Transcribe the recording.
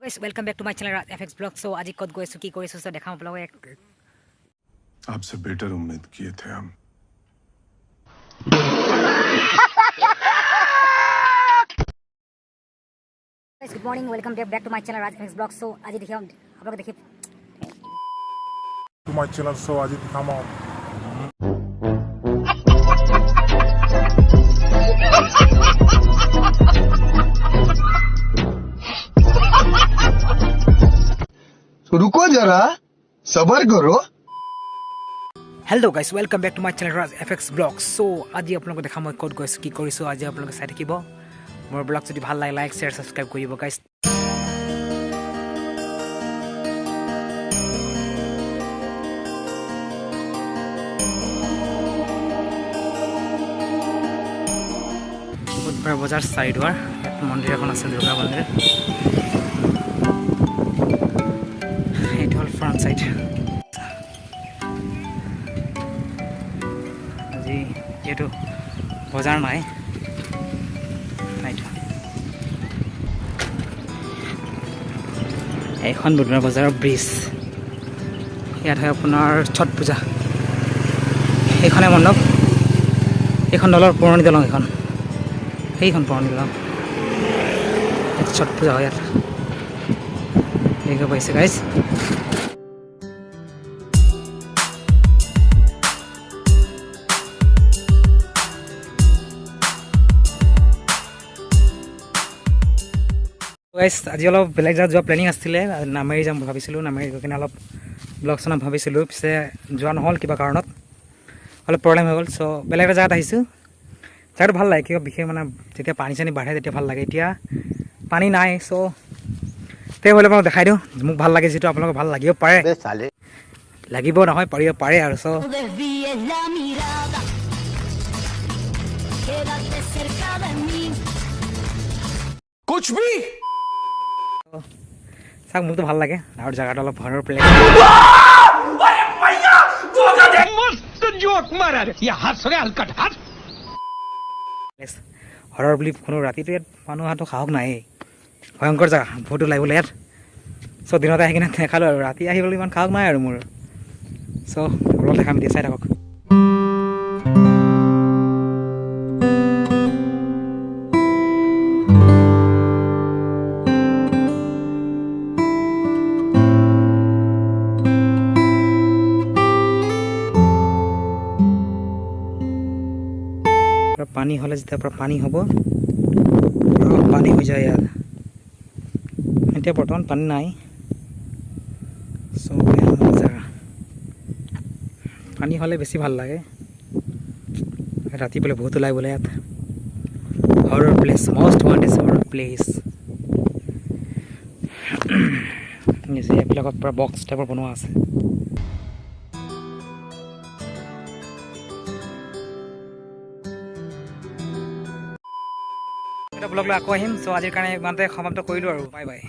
Guys, welcome back to my channel FX Blog. So आज कद गए सो की करे सो देखा आप लोग एक आपसे बेटर उम्मीद किए थे हम। Guys, good morning, welcome back to my channel FX Blog. So आज देखिए आप लोग देखिए to my channel. So Ajit, come on. रुको जरा सबर करो। Hello guys, welcome back to my channel FX Blog. So আজি আপোনালোকক দেখাম মই ক'ত গৈছো কি কৰিছো আজি আপোনালোকে চাই থাকিব মোৰ ব্লগ যদি ভাল লাগে লাইক শেয়াৰ সাবস্ক্ৰাইব কৰিব গাইস বুধবাৰ বজাৰ সাইডৰ মন্দিৰ এখন আছে দুৰ্গা মন্দিৰ এটা হল ফ্ৰন্ট সাইড যেহেতু বজাৰ নাই এখন বুধবাৰ বজাৰৰ ব্ৰিজ ইয়াত হয় আপোনাৰ ছট পূজা এইখনে মণ্ডপ এইখন দলৰ পুৰণি দলং এখন সেইখন পুৰণি দলং ছট পূজা হয় ইয়াত দেখিব পাইছে গাইজ গাইজ আজি অলপ বেলেগ জেগাত যোৱা প্লেনিং আছিলে নামেৰি যাম ভাবিছিলোঁ নামেৰি গৈ কিনে অলপ ব্লগ চনাম ভাবিছিলোঁ পিছে যোৱা নহ'ল কিবা কাৰণত অলপ প্ৰব্লেম হৈ গ'ল চ' বেলেগ এটা জেগাত আহিছোঁ জেগাটো ভাল লাগে কিবা বিশেষ মানে যেতিয়া পানী চানী বাঢ়ে তেতিয়া ভাল লাগে এতিয়া পানী নাই চ' তেওঁ হ'লে মই দেখাই দিওঁ মোক ভাল লাগে যিটো আপোনালোকক ভাল লাগিব পাৰে লাগিব নহয় পাৰিব পাৰে আৰু চ' कुछ भी চাওক মোকতো ভাল লাগে আৰু জেগাটো অলপ হৰৰ প্লেচ হৰৰ বুলি কোনো ৰাতিটো ইয়াত মানুহ অহাটো সাহস নায়েই ভয়ংকৰ জেগা ভূতো লাগিবলৈ ইয়াত চ' দিনতে আহি কিনে দেখালোঁ আৰু ৰাতি আহিবলৈ ইমান সাহস নাই আৰু মোৰ চ' অলপ দেখাম এতিয়া চাই থাকক পানী হ'লে যেতিয়া পৰা পানী হ'ব পানী হৈ যায় ইয়াত এতিয়া বৰ্তমান পানী নাই চ' জেগা পানী হ'লে বেছি ভাল লাগে ৰাতি বোলে বহুত ওলাই বোলে ইয়াত হৰৰ প্লেচ মষ্ট ৱান্টেড হৰৰ প্লেচ এইবিলাকত পৰা বক্স টাইপৰ বনোৱা আছে ব্লগ লৈ আকৌ আহিম চ' আজিৰ কাৰণে ইমানতে সমাপ্ত কৰিলোঁ আৰু বাই বাই